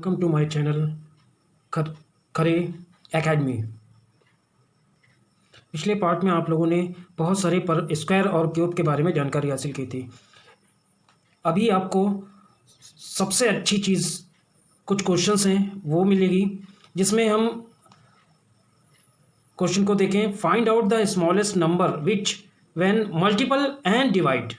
Welcome to my channel Khare academy. पिछले part में आप लोगों ने बहुत सारे पर स्क्वायर और क्यूब के बारे में जानकारी हासिल की थी। अभी आपको सबसे अच्छी चीज़ कुछ क्वेश्चंस हैं वो मिलेगी, जिसमें हम क्वेश्चन को देखें। Find out the smallest number which when multiple and divide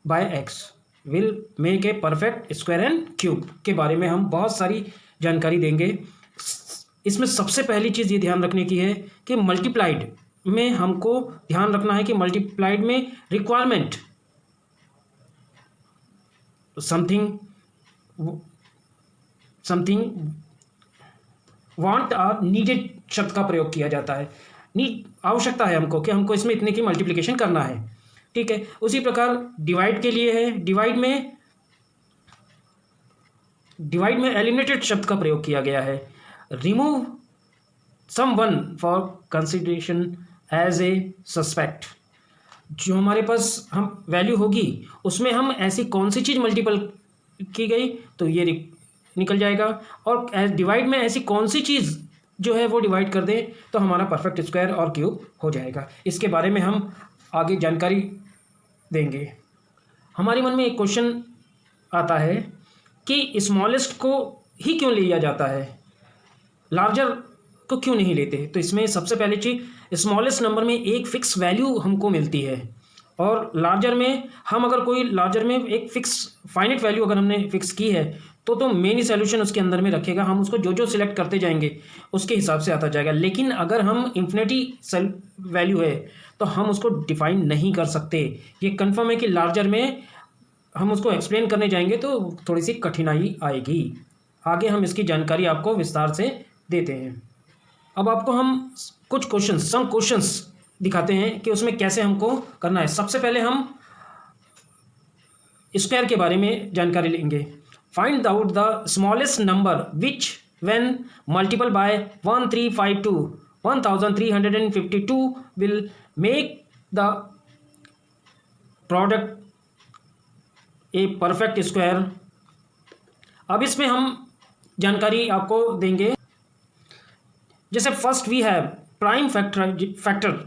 by x will make a perfect square and cube के बारे में हम बहुत सारी जानकारी देंगे। इसमें सबसे पहली चीज़ ये ध्यान रखने की है कि मल्टीप्लाइड में हमको ध्यान रखना है कि मल्टीप्लाइड में रिक्वायरमेंट समथिंग वांट और नीडेड शब्द का प्रयोग किया जाता है। नीड आवश्यकता है हमको कि हमको इसमें इतने की मल्टीप्लिकेशन करना है, ठीक है। उसी प्रकार डिवाइड के लिए है, डिवाइड में एलिमिनेटेड शब्द का प्रयोग किया गया है। Remove someone for consideration as a suspect, जो हमारे पास हम वैल्यू होगी उसमें हम ऐसी कौन सी चीज़ मल्टीपल की गई तो ये निकल जाएगा, और डिवाइड में ऐसी कौन सी चीज़ जो है वो डिवाइड कर दें तो हमारा परफेक्ट स्क्वायर और क्यूब हो जाएगा। इसके बारे में हम आगे जानकारी देंगे। हमारे मन में एक क्वेश्चन आता है कि स्मॉलेस्ट को ही क्यों लिया जाता है, लार्जर को क्यों नहीं लेते। तो इसमें सबसे पहली चीज़, स्मॉलेस्ट नंबर में एक फ़िक्स वैल्यू हमको मिलती है, और लार्जर में हम अगर कोई लार्जर में एक फ़िक्स फाइनाइट वैल्यू अगर हमने फ़िक्स की है तो मेन ही सॉल्यूशन उसके अंदर में रखेगा। हम उसको जो सिलेक्ट करते जाएंगे उसके हिसाब से आता जाएगा। लेकिन अगर हम इन्फिनिटी वैल्यू है तो हम उसको डिफाइन नहीं कर सकते। ये कंफर्म है कि लार्जर में हम उसको एक्सप्लेन करने जाएंगे तो थोड़ी सी कठिनाई आएगी। आगे हम इसकी जानकारी आपको विस्तार से देते हैं। अब आपको हम कुछ क्वेश्चंस दिखाते हैं कि उसमें कैसे हमको करना है। सबसे पहले हम स्क्वायर के बारे में जानकारी लेंगे। Find out the smallest number which when multiple by 1352 1352 will make the product a perfect square. अब इसमें हम जानकारी आपको देंगे। जैसे first we have prime factor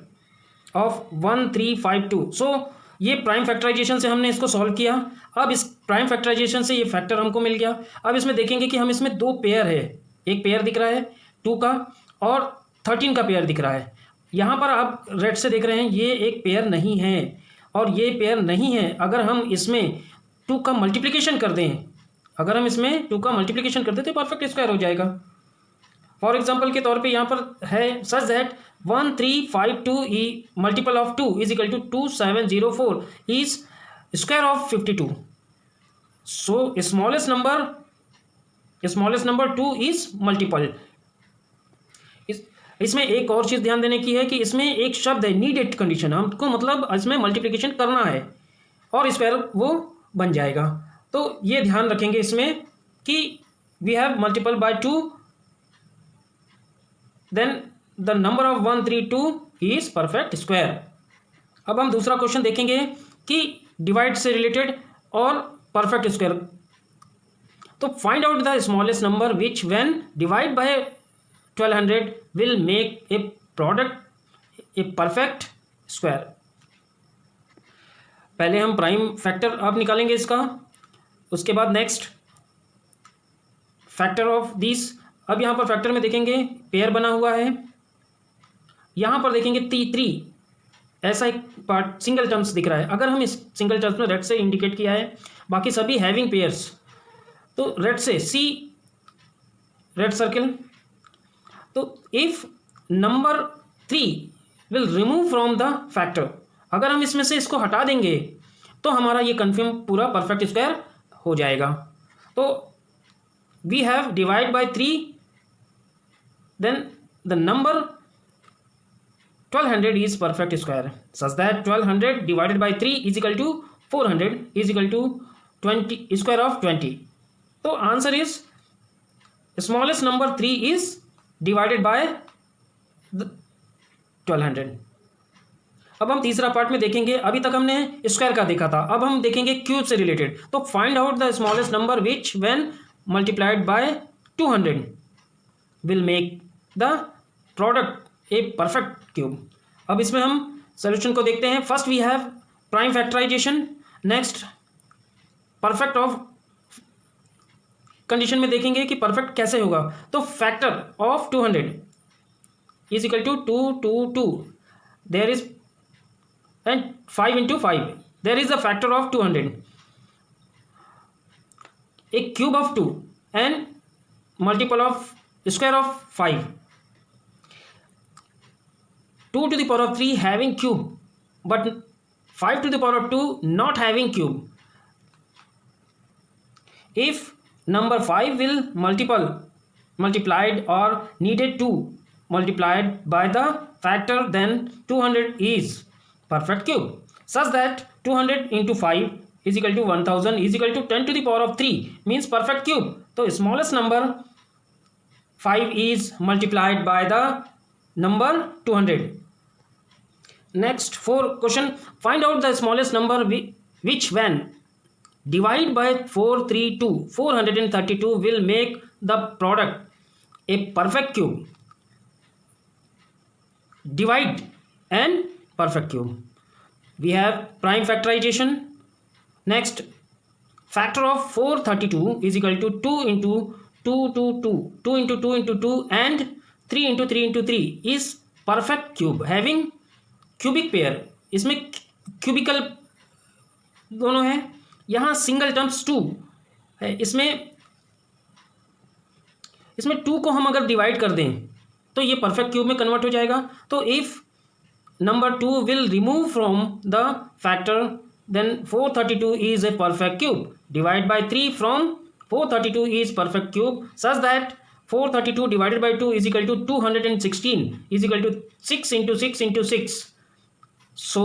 of 1352। So ये प्राइम फैक्टराइजेशन से हमने इसको सॉल्व किया। अब इस प्राइम फैक्टराइजेशन से ये फैक्टर हमको मिल गया। अब इसमें देखेंगे कि हम इसमें दो पेयर है, एक पेयर दिख रहा है 2 का और 13 का पेयर दिख रहा है। यहाँ पर आप रेड से देख रहे हैं ये एक पेयर नहीं है और ये पेयर नहीं है। अगर हम इसमें 2 का मल्टीप्लिकेशन कर दें, अगर हम इसमें 2 का मल्टीप्लिकेशन कर दें तो परफेक्ट स्क्वायर हो जाएगा। फॉर एग्जाम्पल के तौर पे यहाँ पर है such that 1352 e multiple of 2 is equal to 2704 is square of 52। So smallest number 2 is multiple. इसमें एक और चीज़ ध्यान देने की है कि इसमें एक शब्द है नीडेड कंडीशन, हमको मतलब इसमें मल्टीप्लिकेशन करना है और स्क्वायर वो बन जाएगा। तो ये ध्यान रखेंगे इसमें कि we have multiple by 2 then the number of 132 is perfect square. अब हम दूसरा क्वेश्चन देखेंगे कि डिवाइड से रिलेटेड और परफेक्ट स्क्वायर। तो find out the smallest number which when divide by 1200 will make a product a perfect square. पहले हम प्राइम फैक्टर अब निकालेंगे इसका, उसके बाद नेक्स्ट फैक्टर ऑफ दिस। अब यहाँ पर फैक्टर में देखेंगे पेयर बना हुआ है, यहाँ पर देखेंगे 3 ऐसा एक पार्ट सिंगल टर्म्स दिख रहा है। अगर हम इस सिंगल टर्म्स में रेड से इंडिकेट किया है, बाकी सभी हैविंग पेयर्स, तो रेड से सी रेड सर्किल। तो if number 3 will remove from the factor, अगर हम इसमें से इसको हटा देंगे तो हमारा ये कन्फर्म पूरा परफेक्ट स्क्वायर हो जाएगा। तो we have divide by 3 then the number 1200 is perfect square such that 1200 divided by 3 is equal to 400 is equal to 20 square of 20. तो answer is smallest number 3 is divided by 1200। अब हम तीसरा part में देखेंगे। अभी तक हमने स्क्वायर का देखा था, अब हम देखेंगे क्यूब से रिलेटेड। तो find out the smallest number which when multiplied by 200 will make the product a perfect cube. अब इसमें हम सोल्यूशन को देखते हैं. First we have prime factorization. Next perfect of condition में देखेंगे कि परफेक्ट कैसे होगा. तो factor of 200 is equal to 2 2 2. There is and 5 into 5. There is the factor of 200. A cube of 2 and multiple of square of 5. 2 to the power of 3 having cube, but 5 to the power of 2 not having cube. If number 5 will multiplied or needed to multiplied by the factor, then 200 is perfect cube, such that 200 into 5 is equal to 1000 is equal to 10 to the power of 3 means perfect cube. So smallest number 5 is multiplied by the number 200. Next, for question, find out the smallest number which when divide by 432 will make the product a perfect cube. Divide and perfect cube. We have prime factorization. Next, factor of 432 is equal to 2 into 2 to 2, 2 into 2 into 2 and 3 into 3 into 3 is perfect cube having cubic pair. इसमें cubicle दोनों है. यहाँ single terms 2 है. इसमें 2 को हम अगर divide कर दें तो ये परफेक्ट क्यूब में कन्वर्ट हो जाएगा. तो if number 2 will remove from the factor, then 432 is a perfect cube. Divide by 3 from 432 is perfect cube, such that 432 divided by 2 is equal to 216 is equal to 6 into 6 into 6. So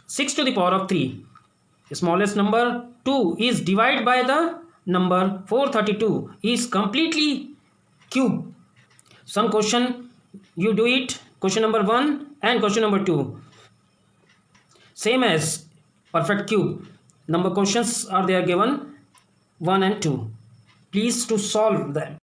6 to the power of 3. The smallest number 2 is divided by the number 432 is completely cube. Some question you do it. Question number 1 and question number 2. Same as perfect cube. Number questions are there given 1 and 2. Please to solve them.